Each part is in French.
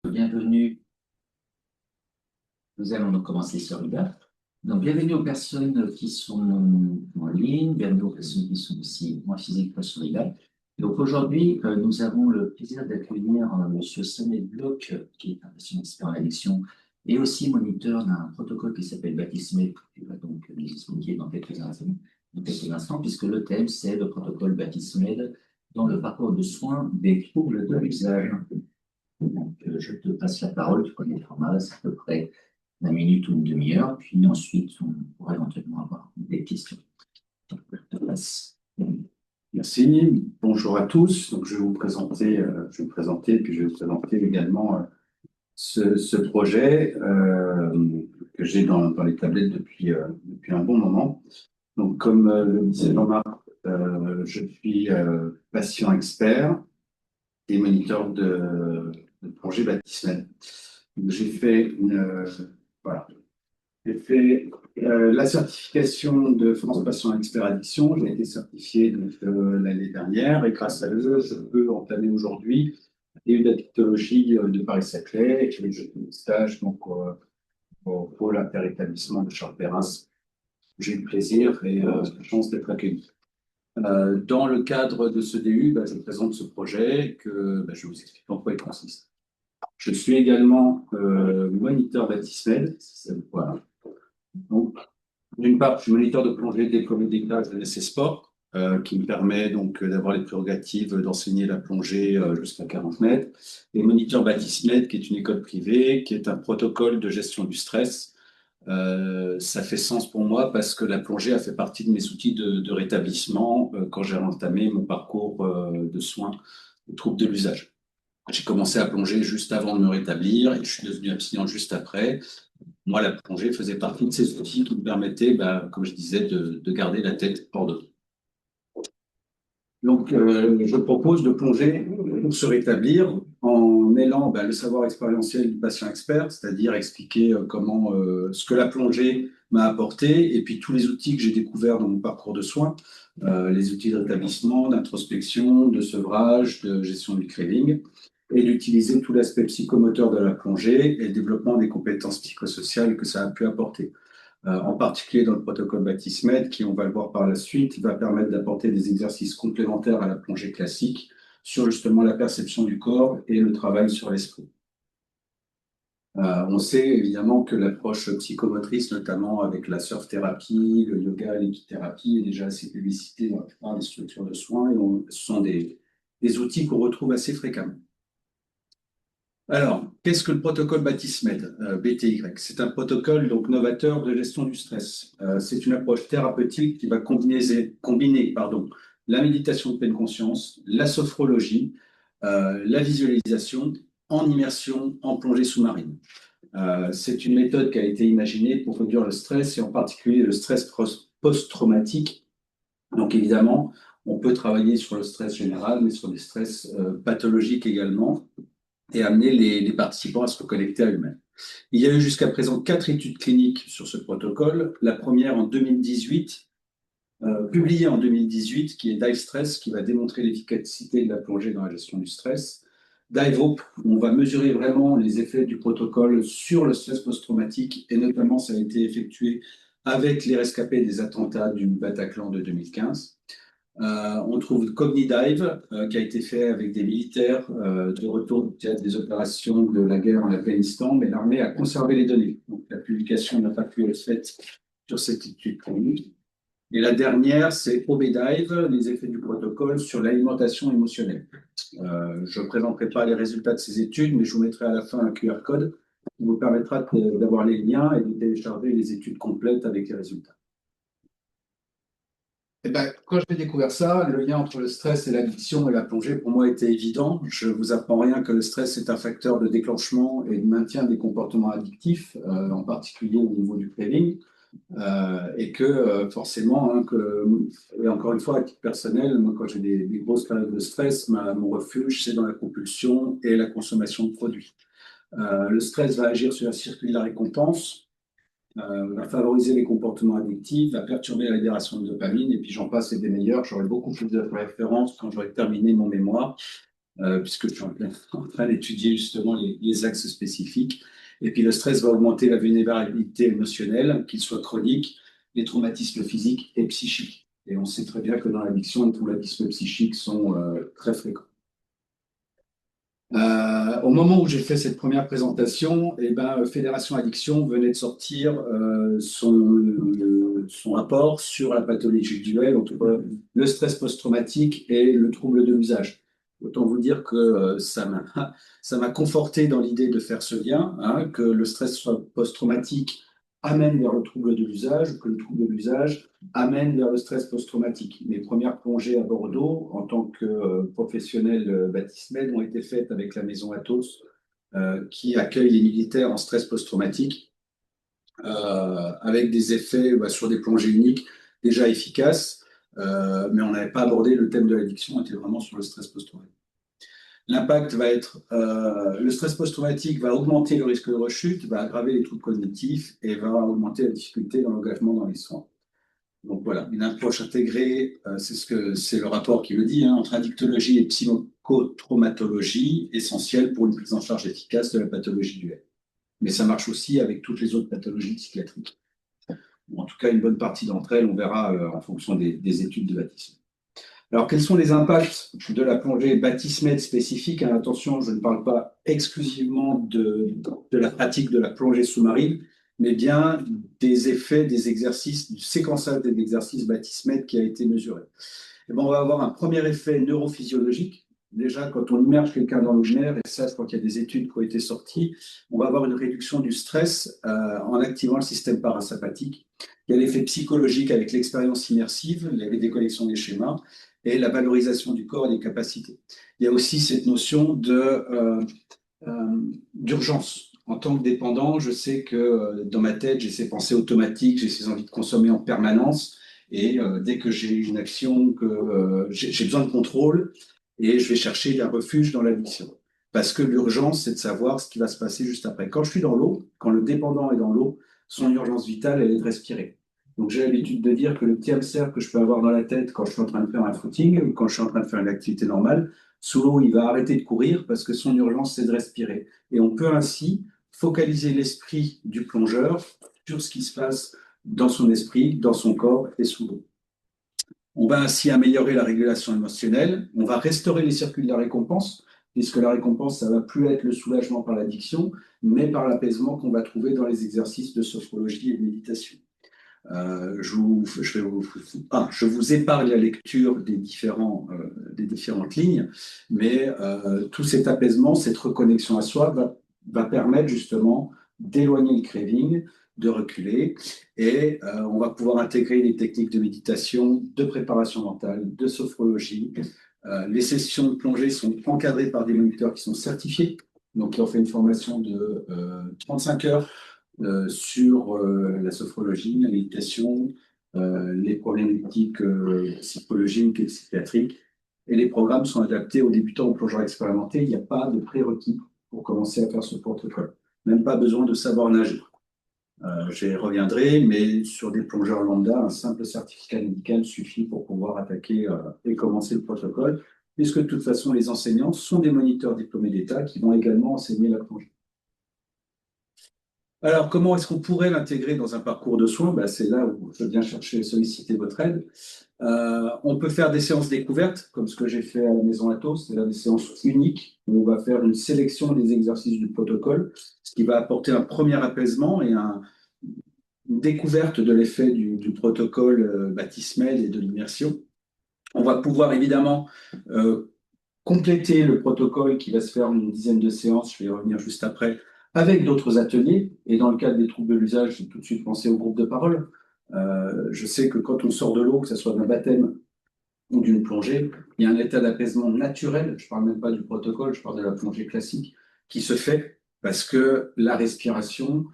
Bienvenue. Nous allons donc commencer sur le. Donc, bienvenue aux personnes qui sont en ligne, bienvenue aux personnes qui sont aussi en physique sur le. Donc, aujourd'hui, nous avons le plaisir d'accueillir Monsieur Samuel Bloch, qui est un patient expert en addiction et aussi moniteur d'un protocole qui s'appelle Batismed, qui va donc nous expliquer dans quelques instants, puisque le thème, c'est le protocole Batismed dans le parcours de soins des troubles de l'usage. Donc, je te passe la parole, tu connais le format, c'est à peu près 1 minute ou une demi-heure, puis ensuite on pourra éventuellement avoir des questions. Donc, je te passe. Merci, bonjour à tous. Donc, je vais vous présenter, puis je vais vous présenter également ce projet que j'ai dans les tablettes depuis un bon moment. Donc, comme le disait Jean-Marc, je suis patient expert et moniteur de projet baptismal. Donc, voilà, j'ai fait la certification de France Patient Expert Addiction. J'ai été certifié l'année dernière et grâce à eux, je peux entamer aujourd'hui une addictologie de Paris-Saclay et je fais des stages donc, au pôle interétablissement de Charles-Perrin. J'ai eu le plaisir et la chance d'être accueilli. Dans le cadre de ce DU, je présente ce projet que je vais vous expliquer en quoi il consiste. Je suis également moniteur baptismal. Voilà. Donc, d'une part, je suis moniteur de plongée diplômé d'éclage de l'ESC Sport, qui me permet donc d'avoir les prérogatives d'enseigner la plongée jusqu'à 40 mètres, et moniteur Batismed, qui est une école privée, qui est un protocole de gestion du stress. Ça fait sens pour moi parce que la plongée a fait partie de mes outils de rétablissement quand j'ai entamé mon parcours de soins de troubles de l'usage. J'ai commencé à plonger juste avant de me rétablir et je suis devenu abstinent juste après. Moi, la plongée faisait partie de ces outils qui me permettaient, comme je disais, de garder la tête hors de l'eau. Donc, je propose de plonger pour se rétablir en mêlant le savoir expérientiel du patient expert, c'est-à-dire expliquer comment ce que la plongée m'a apporté et puis tous les outils que j'ai découverts dans mon parcours de soins, les outils de rétablissement, d'introspection, de sevrage, de gestion du craving, et d'utiliser tout l'aspect psychomoteur de la plongée et le développement des compétences psychosociales que ça a pu apporter. En particulier dans le protocole Batismed, qui, on va le voir par la suite, va permettre d'apporter des exercices complémentaires à la plongée classique sur justement la perception du corps et le travail sur l'esprit. On sait évidemment que l'approche psychomotrice, notamment avec la surf-thérapie, le yoga, l'équithérapie, est déjà assez publicitée dans la plupart des structures de soins et ce sont des outils qu'on retrouve assez fréquemment. Alors, qu'est-ce que le protocole Batismed, BTY? C'est un protocole donc novateur de gestion du stress. C'est une approche thérapeutique qui va combiner la méditation de pleine conscience, la sophrologie, la visualisation en immersion en plongée sous-marine. C'est une méthode qui a été imaginée pour réduire le stress et en particulier le stress post-traumatique. Donc évidemment, on peut travailler sur le stress général, mais sur les stress pathologiques également, et amener les participants à se reconnecter à eux-mêmes. Il y a eu jusqu'à présent 4 études cliniques sur ce protocole. La première en 2018, publiée en 2018, qui est Dive Stress, qui va démontrer l'efficacité de la plongée dans la gestion du stress. Dive Hope, où on va mesurer vraiment les effets du protocole sur le stress post-traumatique, et notamment ça a été effectué avec les rescapés des attentats du Bataclan de 2015. On trouve CogniDive, qui a été fait avec des militaires de retour des opérations de la guerre en Afghanistan, mais l'armée a conservé les données. Donc la publication n'a pas pu être faite sur cette étude clinique. Et la dernière, c'est OBDive, les effets du protocole sur l'alimentation émotionnelle. Je ne présenterai pas les résultats de ces études, mais je vous mettrai à la fin un QR code qui vous permettra d'avoir les liens et de télécharger les études complètes avec les résultats. Quand j'ai découvert ça, le lien entre le stress et l'addiction et la plongée, pour moi, était évident. Je ne vous apprends rien que le stress est un facteur de déclenchement et de maintien des comportements addictifs, en particulier au niveau du craving, et que forcément, et encore une fois, à titre personnel, moi, quand j'ai des grosses périodes de stress, mon refuge, c'est dans la compulsion et la consommation de produits. Le stress va agir sur la circuit de la récompense, va favoriser les comportements addictifs, va perturber la libération de dopamine, et puis j'en passe et des meilleurs. J'aurai beaucoup plus de références quand j'aurai terminé mon mémoire. puisque je suis en train d'étudier justement les axes spécifiques. Et puis le stress va augmenter la vulnérabilité émotionnelle, qu'il soit chronique, les traumatismes physiques et psychiques. Et on sait très bien que dans l'addiction, les traumatismes psychiques sont très fréquents. Au moment où j'ai fait cette première présentation, eh ben, Fédération Addiction venait de sortir son rapport sur la pathologie duel entre le stress post-traumatique et le trouble de l'usage. Autant vous dire que ça m'a conforté dans l'idée de faire ce lien, hein, que le stress post-traumatique amène vers le trouble de l'usage, que le trouble de l'usage amène vers le stress post-traumatique. Mes premières plongées à Bordeaux, en tant que professionnel Batismed, ont été faites avec la maison Athos, qui accueille les militaires en stress post-traumatique, avec des effets sur des plongées uniques déjà efficaces, mais on n'avait pas abordé le thème de l'addiction, on était vraiment sur le stress post-traumatique. L'impact va être, le stress post-traumatique va augmenter le risque de rechute, va aggraver les troubles cognitifs et va augmenter la difficulté dans l'engagement dans les soins. Donc voilà, une approche intégrée, c'est le rapport qui le dit, hein, entre addictologie et psychotraumatologie, essentielle pour une prise en charge efficace de la pathologie duel. Mais ça marche aussi avec toutes les autres pathologies psychiatriques. En tout cas, une bonne partie d'entre elles, on verra en fonction des études de Batismed. Alors, quels sont les impacts de la plongée Batismed spécifique? Attention, je ne parle pas exclusivement de la pratique de la plongée sous-marine, mais bien des effets des exercices, du séquençage des exercices Batismed qui a été mesuré. Et ben, on va avoir un premier effet neurophysiologique. Déjà, quand on immerge quelqu'un dans l'eau de mer, et ça, je crois qu'il y a des études qui ont été sorties, on va avoir une réduction du stress en activant le système parasympathique. Il y a l'effet psychologique avec l'expérience immersive, la déconnexion des schémas, et la valorisation du corps et des capacités. Il y a aussi cette notion d'urgence. En tant que dépendant, je sais que dans ma tête, j'ai ces pensées automatiques, j'ai ces envies de consommer en permanence. Et dès que j'ai une action, que j'ai besoin de contrôle, et je vais chercher un refuge dans l'addiction. Parce que l'urgence, c'est de savoir ce qui va se passer juste après. Quand je suis dans l'eau, quand le dépendant est dans l'eau, son urgence vitale, elle est de respirer. Donc j'ai l'habitude de dire que le petit hamster que je peux avoir dans la tête quand je suis en train de faire un footing ou quand je suis en train de faire une activité normale, sous l'eau, il va arrêter de courir parce que son urgence, c'est de respirer. Et on peut ainsi focaliser l'esprit du plongeur sur ce qui se passe dans son esprit, dans son corps et sous l'eau. On va ainsi améliorer la régulation émotionnelle, on va restaurer les circuits de la récompense, puisque la récompense, ça ne va plus être le soulagement par l'addiction, mais par l'apaisement qu'on va trouver dans les exercices de sophrologie et de méditation. Je vous épargne la lecture des différentes lignes, mais tout cet apaisement, cette reconnexion à soi va permettre justement d'éloigner le craving, de reculer, et on va pouvoir intégrer les techniques de méditation, de préparation mentale, de sophrologie. Les sessions de plongée sont encadrées par des moniteurs qui sont certifiés, donc qui ont fait une formation de 35 heures sur la sophrologie, la méditation, les problématiques psychologiques et psychiatriques. Et les programmes sont adaptés aux débutants, aux plongeurs expérimentés. Il n'y a pas de prérequis pour commencer à faire ce protocole. Même pas besoin de savoir nager. J'y reviendrai, mais sur des plongeurs lambda, un simple certificat médical suffit pour pouvoir attaquer et commencer le protocole, puisque de toute façon, les enseignants sont des moniteurs diplômés d'État qui vont également enseigner la plongée. Alors, comment est-ce qu'on pourrait l'intégrer dans un parcours de soins? C'est là où je viens chercher, solliciter votre aide. On peut faire des séances découvertes, comme ce que j'ai fait à la Maison Athos, c'est-à-dire des séances uniques, où on va faire une sélection des exercices du protocole, ce qui va apporter un premier apaisement et une découverte de l'effet du protocole Batismed et de l'immersion. On va pouvoir évidemment compléter le protocole qui va se faire en une dizaine de séances, je vais y revenir juste après, avec d'autres ateliers. Et dans le cadre des troubles de l'usage, j'ai tout de suite pensé au groupe de parole. Je sais que quand on sort de l'eau, que ce soit d'un baptême ou d'une plongée, il y a un état d'apaisement naturel, je ne parle même pas du protocole, je parle de la plongée classique, qui se fait parce que la respiration,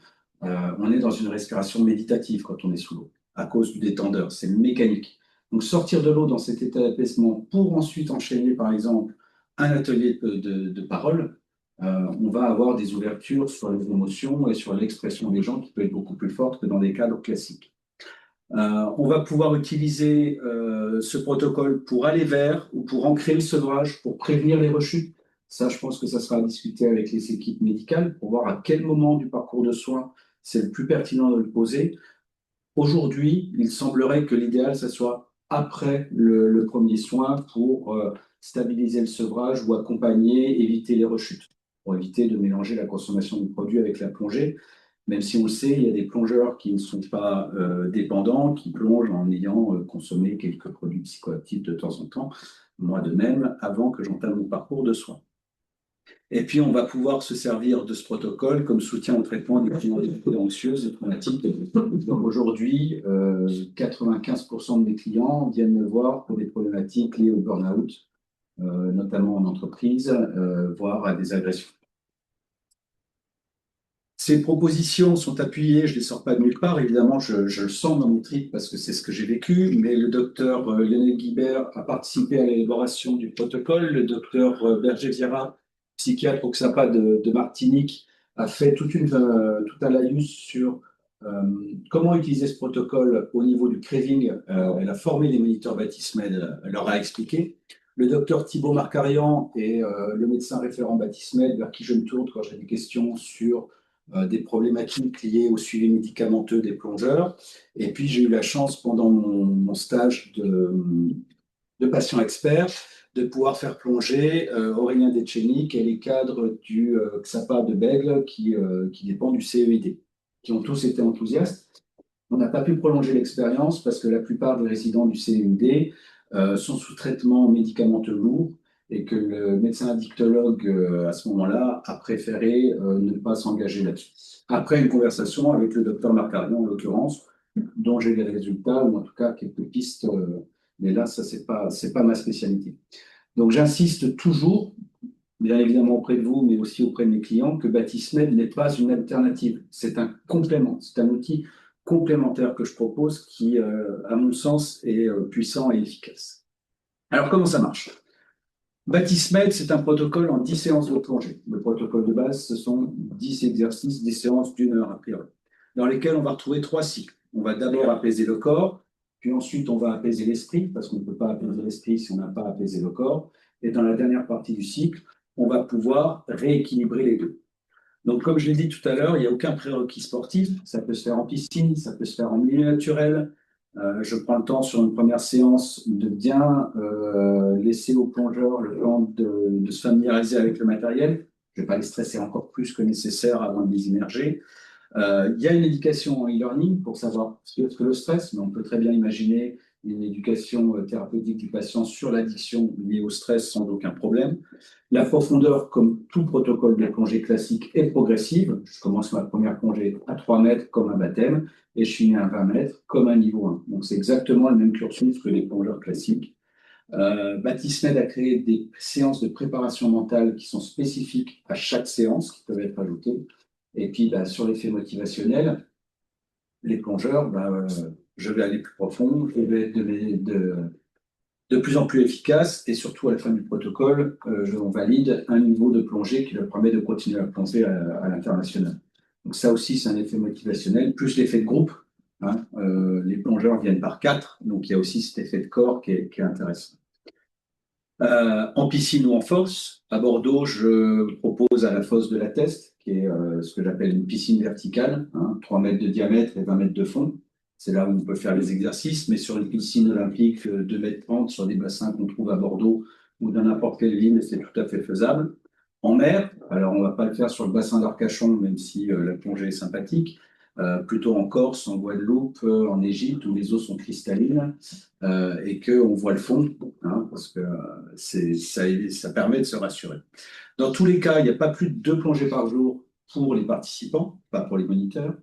on est dans une respiration méditative quand on est sous l'eau, à cause du détendeur, c'est mécanique. Donc sortir de l'eau dans cet état d'apaisement pour ensuite enchaîner par exemple un atelier de parole, on va avoir des ouvertures sur les émotions et sur l'expression des gens qui peut être beaucoup plus forte que dans des cadres classiques. On va pouvoir utiliser ce protocole pour aller vers ou pour ancrer le sevrage, pour prévenir les rechutes. Ça, je pense que ça sera à discuter avec les équipes médicales pour voir à quel moment du parcours de soins c'est le plus pertinent de le poser. Aujourd'hui, il semblerait que l'idéal, ça soit après le premier soin pour stabiliser le sevrage ou accompagner, éviter les rechutes, pour éviter de mélanger la consommation du produit avec la plongée. Même si on le sait, il y a des plongeurs qui ne sont pas dépendants, qui plongent en ayant consommé quelques produits psychoactifs de temps en temps, moi de même, avant que j'entame mon parcours de soins. Et puis, on va pouvoir se servir de ce protocole comme soutien au traitement des crises anxieuses et traumatiques. Donc aujourd'hui, 95% de mes clients viennent me voir pour des problématiques liées au burn-out, notamment en entreprise, voire à des agressions. Ces propositions sont appuyées, je ne les sors pas de nulle part, évidemment, je le sens dans mes tripes parce que c'est ce que j'ai vécu, mais le docteur Lionel Guibert a participé à l'élaboration du protocole, le docteur Berger Vieira, psychiatre au XAPA de Martinique, a fait tout un laïus sur comment utiliser ce protocole au niveau du craving. Elle a formé les moniteurs Batismed, elle leur a expliqué. Le docteur Thibaut Marcarian est le médecin référent Batismed vers qui je me tourne quand j'ai des questions sur des problématiques liées au suivi médicamenteux des plongeurs. Et puis, j'ai eu la chance, pendant mon stage de patient expert, de pouvoir faire plonger Aurélien Detcheny, qui est les cadres du XAPA de Bègle, qui dépend du CEID, qui ont tous été enthousiastes. On n'a pas pu prolonger l'expérience parce que la plupart des résidents du CEID sont sous traitement médicamenteux lourd et que le médecin addictologue, à ce moment-là, a préféré ne pas s'engager là-dessus. Après une conversation avec le docteur Marcarian, en l'occurrence, dont j'ai les résultats, ou en tout cas quelques pistes, mais là, ça, c'est pas ma spécialité. Donc, j'insiste toujours, bien évidemment auprès de vous, mais aussi auprès de mes clients, que Batismed n'est pas une alternative. C'est un complément, c'est un outil complémentaire que je propose qui, à mon sens, est puissant et efficace. Alors, comment ça marche? Batismed, c'est un protocole en 10 séances de plongée. Le protocole de base, ce sont 10 exercices, 10 séances d'une heure a priori, dans lesquelles on va retrouver 3 cycles. On va d'abord apaiser le corps, puis ensuite on va apaiser l'esprit, parce qu'on ne peut pas apaiser l'esprit si on n'a pas apaisé le corps. Et dans la dernière partie du cycle, on va pouvoir rééquilibrer les deux. Donc, comme je l'ai dit tout à l'heure, il n'y a aucun prérequis sportif. Ça peut se faire en piscine, ça peut se faire en milieu naturel. Je prends le temps sur une première séance de bien laisser au plongeur le temps de se familiariser avec le matériel. Je ne vais pas les stresser encore plus que nécessaire avant de les immerger. Il y a une éducation en e-learning pour savoir ce que le stress, mais on peut très bien imaginer une éducation thérapeutique du patient sur l'addiction liée au stress sans aucun problème. La profondeur, comme tout protocole de plongée classique, est progressive. Je commence ma première plongée à 3 mètres comme un baptême et je finis à 20 mètres comme un niveau 1. Donc c'est exactement le même cursus que les plongeurs classiques. Batismed a créé des séances de préparation mentale qui sont spécifiques à chaque séance, qui peuvent être ajoutées. Et puis, sur l'effet motivationnel, les plongeurs, je vais aller plus profond, je vais être de plus en plus efficace et surtout à la fin du protocole, on valide un niveau de plongée qui leur permet de continuer à plonger à l'international. Donc ça aussi, c'est un effet motivationnel, plus l'effet de groupe. Hein, les plongeurs viennent par 4, donc il y a aussi cet effet de corps qui est intéressant. En piscine ou en fosse, à Bordeaux, je propose à la fosse de la Teste, qui est ce que j'appelle une piscine verticale, 3 mètres de diamètre et 20 mètres de fond. C'est là où on peut faire les exercices, mais sur une piscine olympique 2 mètres 30, sur des bassins qu'on trouve à Bordeaux ou dans n'importe quelle ville, c'est tout à fait faisable. En mer, alors on ne va pas le faire sur le bassin d'Arcachon, même si la plongée est sympathique, plutôt en Corse, en Guadeloupe, en Égypte, où les eaux sont cristallines et qu'on voit le fond, parce que ça permet de se rassurer. Dans tous les cas, il n'y a pas plus de 2 plongées par jour pour les participants, pas pour les moniteurs.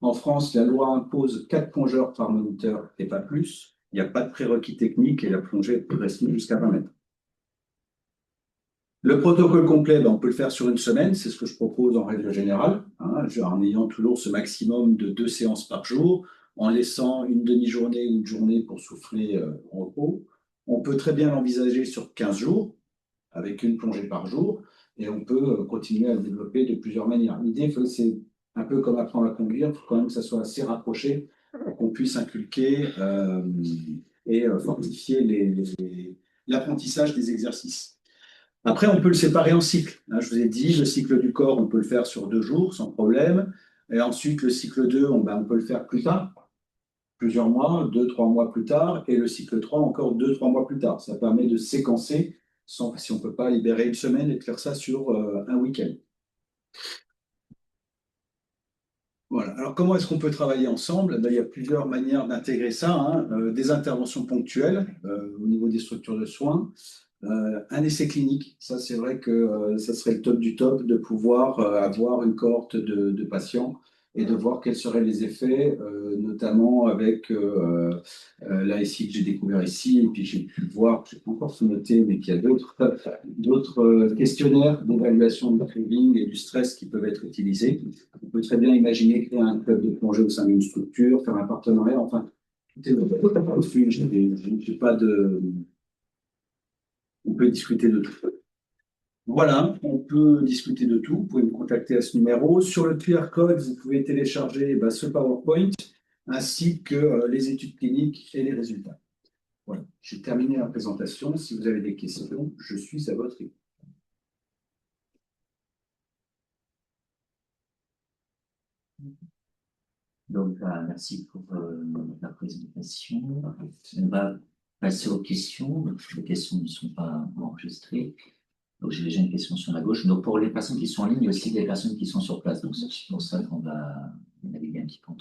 En France, la loi impose 4 plongeurs par moniteur et pas plus. Il n'y a pas de prérequis technique et la plongée est progressive jusqu'à 20 mètres. Le protocole complet, on peut le faire sur une semaine, c'est ce que je propose en règle générale, en ayant toujours ce maximum de 2 séances par jour, en laissant une demi-journée ou une journée pour souffler en repos. On peut très bien l'envisager sur 15 jours, avec une plongée par jour, et on peut continuer à le développer de plusieurs manières. L'idée, c'est un peu comme apprendre à conduire, il faut quand même que ça soit assez rapproché pour qu'on puisse inculquer et fortifier l'apprentissage des exercices. Après, on peut le séparer en cycles. Hein, je vous ai dit, le cycle du corps, on peut le faire sur 2 jours sans problème. Et ensuite, le cycle 2, on peut le faire plus tard, plusieurs mois, 2, 3 mois plus tard. Et le cycle 3, encore 2, 3 mois plus tard. Ça permet de séquencer si on ne peut pas libérer une semaine et de faire ça sur un week-end. Voilà. Alors, comment est-ce qu'on peut travailler ensemble? Il y a plusieurs manières d'intégrer ça, hein. Des interventions ponctuelles au niveau des structures de soins. Un essai clinique, ça c'est vrai que ça serait le top du top de pouvoir avoir une cohorte de patients et de voir quels seraient les effets, notamment avec l'ASI que j'ai découvert ici, et puis j'ai pu voir, je n'ai pas encore tout noté, mais qu'il y a d'autres questionnaires d'évaluation du craving et du stress qui peuvent être utilisés. On peut très bien imaginer créer un club de plongée au sein d'une structure, faire un partenariat, enfin, tout est j'ai pas de... On peut discuter de tout. Voilà, on peut discuter de tout. Vous pouvez me contacter à ce numéro. Sur le QR code, vous pouvez télécharger ce PowerPoint ainsi que les études cliniques et les résultats. Voilà, j'ai terminé la présentation. Si vous avez des questions, je suis à votre écoute. Donc, merci pour la présentation. On va passer aux questions. Donc, les questions ne sont pas enregistrées. Donc, j'ai déjà une question sur la gauche. Donc, pour les personnes qui sont en ligne, il y a aussi des personnes qui sont sur place. Donc, c'est pour ça qu'on va naviguer un petit peu entre